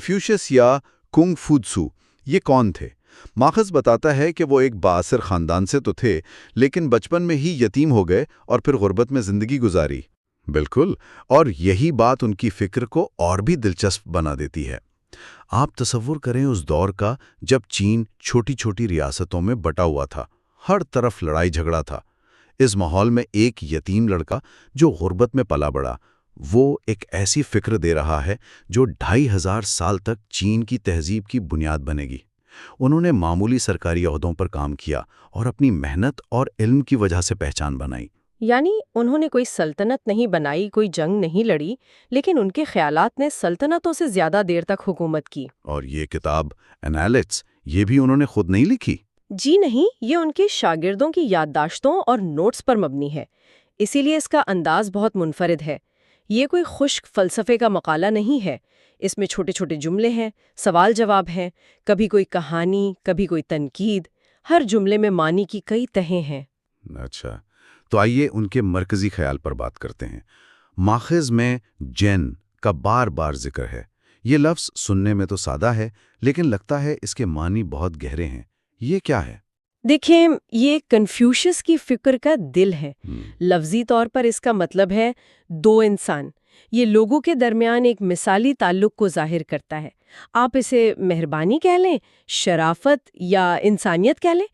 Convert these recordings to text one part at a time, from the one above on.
Confucius یا king فوتسو یہ کون تھے؟ ماخذ بتاتا ہے کہ وہ ایک بااثر خاندان سے تو تھے، لیکن بچپن میں ہی یتیم ہو گئے اور پھر غربت میں زندگی گزاری۔ بالکل، اور یہی بات ان کی فکر کو اور بھی دلچسپ بنا دیتی ہے۔ آپ تصور کریں اس دور کا جب چین چھوٹی چھوٹی ریاستوں میں بٹا ہوا تھا، ہر طرف لڑائی جھگڑا تھا۔ اس ماحول میں ایک یتیم لڑکا جو غربت میں پلا بڑا، وہ ایک ایسی فکر دے رہا ہے جو 2500 سال تک چین کی تہذیب کی بنیاد بنے گی۔ انہوں نے معمولی سرکاری عہدوں پر کام کیا اور اپنی محنت اور علم کی وجہ سے پہچان بنائی۔ یعنی انہوں نے کوئی سلطنت نہیں بنائی، کوئی جنگ نہیں لڑی، لیکن ان کے خیالات نے سلطنتوں سے زیادہ دیر تک حکومت کی۔ اور یہ کتاب انیلٹس یہ بھی انہوں نے خود نہیں لکھی؟ جی نہیں، یہ ان کے شاگردوں کی یادداشتوں اور نوٹس پر مبنی ہے، اسی لیے اس کا انداز بہت منفرد ہے۔ یہ کوئی خشک فلسفے کا مقالہ نہیں ہے، اس میں چھوٹے چھوٹے جملے ہیں، سوال جواب ہیں، کبھی کوئی کہانی، کبھی کوئی تنقید، ہر جملے میں معنی کی کئی تہیں ہیں۔ اچھا، تو آئیے ان کے مرکزی خیال پر بات کرتے ہیں۔ ماخذ میں جین کا بار بار ذکر ہے۔ یہ لفظ سننے میں تو سادہ ہے، لیکن لگتا ہے اس کے معنی بہت گہرے ہیں۔ یہ کیا ہے؟ دیکھیں، یہ کنفیوشس کی فکر کا دل ہے۔ لفظی طور پر اس کا مطلب ہے دو انسان۔ یہ لوگوں کے درمیان ایک مثالی تعلق کو ظاہر کرتا ہے۔ آپ اسے مہربانی کہہ لیں، شرافت یا انسانیت کہہ لیں۔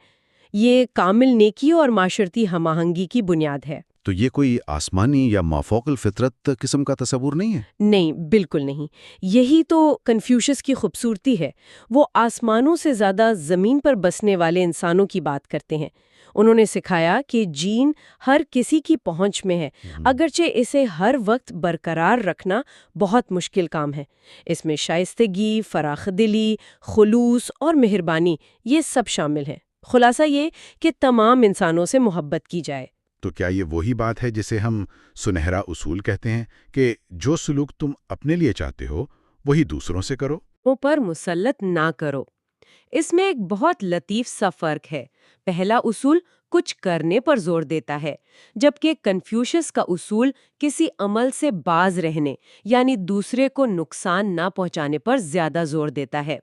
یہ کامل نیکی اور معاشرتی ہم آہنگی کی بنیاد ہے۔ تو یہ کوئی آسمانی یا مافوق الفطرت قسم کا تصور نہیں ہے؟ نہیں، بالکل نہیں۔ یہی تو کنفیوشس کی خوبصورتی ہے۔ وہ آسمانوں سے زیادہ زمین پر بسنے والے انسانوں کی بات کرتے ہیں۔ انہوں نے سکھایا کہ جین ہر کسی کی پہنچ میں ہے، اگرچہ اسے ہر وقت برقرار رکھنا بہت مشکل کام ہے۔ اس میں شائستگی، فراخ دلی، خلوص اور مہربانی یہ سب شامل ہیں۔ خلاصہ یہ کہ تمام انسانوں سے محبت کی جائے۔ تو کیا یہ وہی بات ہے جسے ہم سنہرا اصول کہتے ہیں کہ جو سلوک تم اپنے لیے چاہتے ہو وہی دوسروں سے کرو؟ وہ پر مسلط نہ کرو۔ اس میں ایک بہت لطیف سا فرق ہے۔ پہلا اصول کچھ کرنے پر زور دیتا ہے، جبکہ کنفیوشس کا اصول کسی عمل سے باز رہنے یعنی دوسرے کو نقصان نہ پہنچانے پر زیادہ زور دیتا ہے۔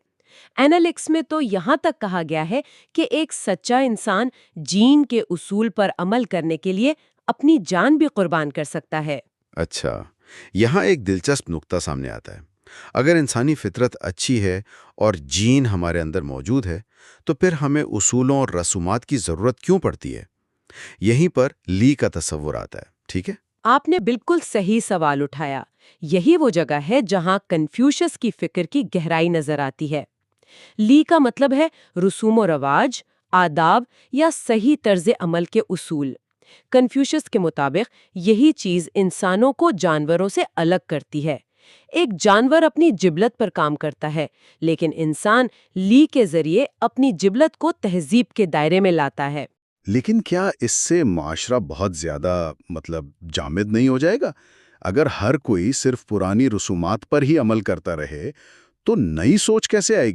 اینالکس میں تو یہاں تک کہا گیا ہے کہ ایک سچا انسان جین کے اصول پر عمل کرنے کے لیے اپنی جان بھی قربان کر سکتا ہے۔ اچھا، یہاں ایک دلچسپ نقطہ سامنے آتا ہے۔ اگر انسانی فطرت اچھی ہے اور جین ہمارے اندر موجود ہے، تو پھر ہمیں اصولوں اور رسومات کی ضرورت کیوں پڑتی ہے؟ یہیں پر لی کا تصور آتا ہے، ٹھیک ہے؟ آپ نے بالکل صحیح سوال اٹھایا۔ یہی وہ جگہ ہے جہاں کنفیوشس کی فکر کی گہرائی نظر آتی ہے۔ لی کا مطلب ہے رسوم و رواج، آداب یا صحیح طرز عمل کے اصول۔ کنفیوشس کے مطابق یہی چیز انسانوں کو جانوروں سے الگ کرتی ہے۔ ایک جانور اپنی جبلت پر کام کرتا ہے، لیکن انسان لی کے ذریعے اپنی جبلت کو تہذیب کے دائرے میں لاتا ہے۔ لیکن کیا اس سے معاشرہ بہت زیادہ جامد نہیں ہو جائے گا؟ اگر ہر کوئی صرف پرانی رسومات پر ہی عمل کرتا رہے تو نئی سوچ کیسے آئے گی؟